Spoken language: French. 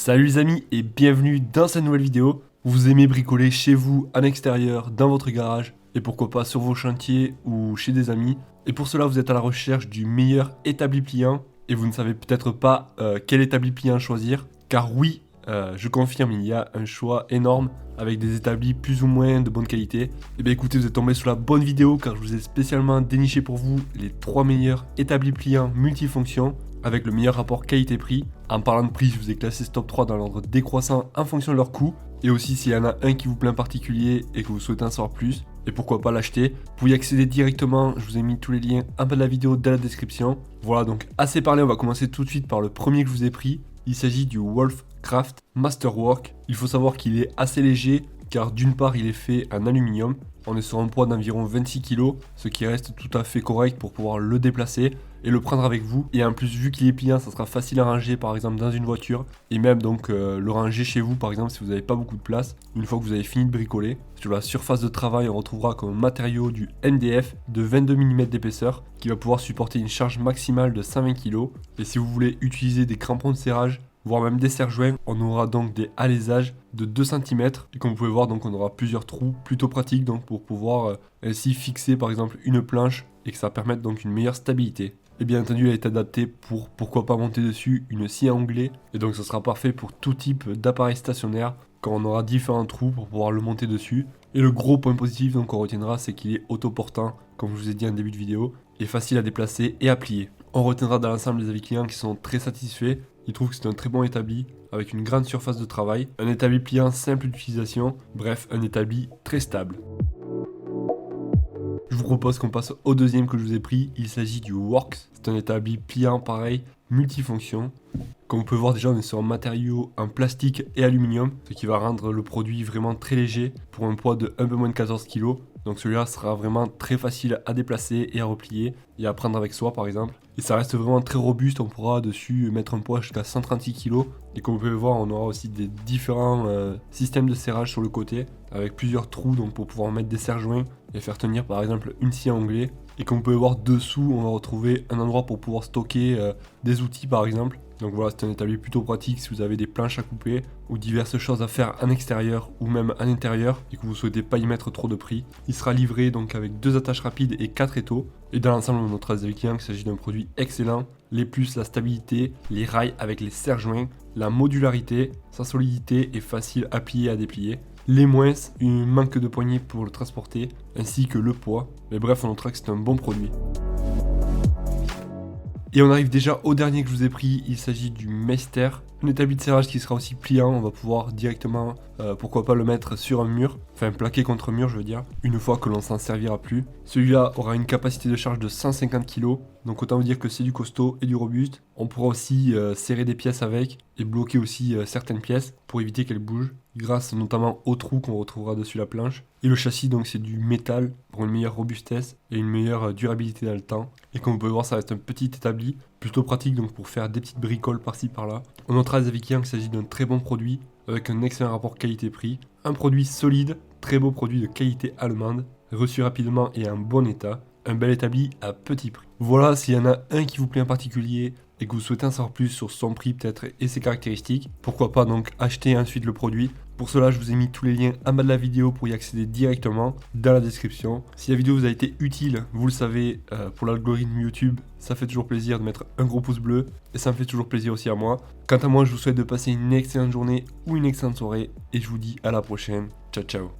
Salut les amis et bienvenue dans cette nouvelle vidéo. Vous aimez bricoler chez vous, en extérieur, dans votre garage et pourquoi pas sur vos chantiers ou chez des amis. Et pour cela vous êtes à la recherche du meilleur établi pliant et vous ne savez peut-être pas quel établi pliant choisir. Car oui, je confirme, il y a un choix énorme avec des établis plus ou moins de bonne qualité. Et bien écoutez, vous êtes tombé sur la bonne vidéo car je vous ai spécialement déniché pour vous les 3 meilleurs établis pliants multifonctions avec le meilleur rapport qualité-prix. En parlant de prix, je vous ai classé ce top 3 dans l'ordre décroissant en fonction de leur coût. Et aussi s'il y en a un qui vous plaît en particulier et que vous souhaitez en savoir plus, et pourquoi pas l'acheter, pour y accéder directement, je vous ai mis tous les liens en bas de la vidéo dans la description. Voilà, donc assez parlé, on va commencer tout de suite par le premier que je vous ai pris. Il s'agit du Wolfcraft Masterwork. Il faut savoir qu'il est assez léger car d'une part il est fait en aluminium. On est sur un poids d'environ 26 kg, ce qui reste tout à fait correct pour pouvoir le déplacer et le prendre avec vous. Et en plus, vu qu'il est pliant, ça sera facile à ranger par exemple dans une voiture et même donc le ranger chez vous par exemple si vous n'avez pas beaucoup de place une fois que vous avez fini de bricoler. Sur la surface de travail, on retrouvera comme matériau du MDF de 22 mm d'épaisseur qui va pouvoir supporter une charge maximale de 120 kg. Et si vous voulez utiliser des crampons de serrage, voire même des serre-joints, on aura donc des alaisages de 2 cm et comme vous pouvez voir, donc on aura plusieurs trous plutôt pratiques donc pour pouvoir ainsi fixer par exemple une planche et que ça permette donc une meilleure stabilité. Et bien entendu, elle est adaptée pour pourquoi pas monter dessus une scie à onglets et donc ce sera parfait pour tout type d'appareil stationnaire quand on aura différents trous pour pouvoir le monter dessus. Et le gros point positif donc qu'on retiendra, c'est qu'il est autoportant comme je vous ai dit en début de vidéo et facile à déplacer et à plier. On retiendra dans l'ensemble les avis clients qui sont très satisfaits. Ils trouvent que c'est un très bon établi, avec une grande surface de travail, un établi pliant simple d'utilisation, bref, un établi très stable. Je vous propose qu'on passe au deuxième que je vous ai pris, il s'agit du Works. C'est un établi pliant pareil, multifonction. Comme vous pouvez voir déjà, on est sur un matériau en plastique et aluminium, ce qui va rendre le produit vraiment très léger pour un poids de un peu moins de 14 kg. Donc celui-là sera vraiment très facile à déplacer et à replier et à prendre avec soi par exemple. Et ça reste vraiment très robuste, on pourra dessus mettre un poids jusqu'à 136 kg. Et comme vous pouvez voir, on aura aussi des différents systèmes de serrage sur le côté avec plusieurs trous donc pour pouvoir mettre des serre-joints et faire tenir par exemple une scie à onglets. Et comme vous pouvez voir dessous, on va retrouver un endroit pour pouvoir stocker des outils par exemple. Donc voilà, c'est un établi plutôt pratique si vous avez des planches à couper ou diverses choses à faire en extérieur ou même en intérieur et que vous souhaitez pas y mettre trop de prix. Il sera livré donc avec 2 attaches rapides et 4 étaux. Et dans l'ensemble, on notera des clients qu'il s'agit d'un produit excellent. Les plus, la stabilité, les rails avec les serre-joints, la modularité, sa solidité est facile à plier et à déplier. Les moins, un manque de poignée pour le transporter, ainsi que le poids. Mais bref, on notera que c'est un bon produit. Et on arrive déjà au dernier que je vous ai pris, il s'agit du Meister, un établi de serrage qui sera aussi pliant, on va pouvoir directement, pourquoi pas le mettre sur un mur, enfin plaqué contre mur je veux dire, une fois que l'on s'en servira plus. Celui-là aura une capacité de charge de 150 kg, donc autant vous dire que c'est du costaud et du robuste. On pourra aussi serrer des pièces avec et bloquer aussi certaines pièces pour éviter qu'elles bougent, grâce notamment aux trous qu'on retrouvera dessus la planche. Et le châssis donc c'est du métal pour une meilleure robustesse et une meilleure durabilité dans le temps. Et comme vous pouvez voir, ça reste un petit établi, plutôt pratique donc pour faire des petites bricoles par-ci par-là. On notera des avis clients qu'il s'agit d'un très bon produit avec un excellent rapport qualité-prix. Un produit solide, très beau produit de qualité allemande, reçu rapidement et en bon état. Un bel établi à petit prix. Voilà, s'il y en a un qui vous plaît en particulier et que vous souhaitez en savoir plus sur son prix peut-être et ses caractéristiques, pourquoi pas donc acheter ensuite le produit. Pour cela, je vous ai mis tous les liens en bas de la vidéo pour y accéder directement dans la description. Si la vidéo vous a été utile, vous le savez, pour l'algorithme YouTube, ça fait toujours plaisir de mettre un gros pouce bleu et ça me fait toujours plaisir aussi à moi. Quant à moi, je vous souhaite de passer une excellente journée ou une excellente soirée et je vous dis à la prochaine. Ciao ciao.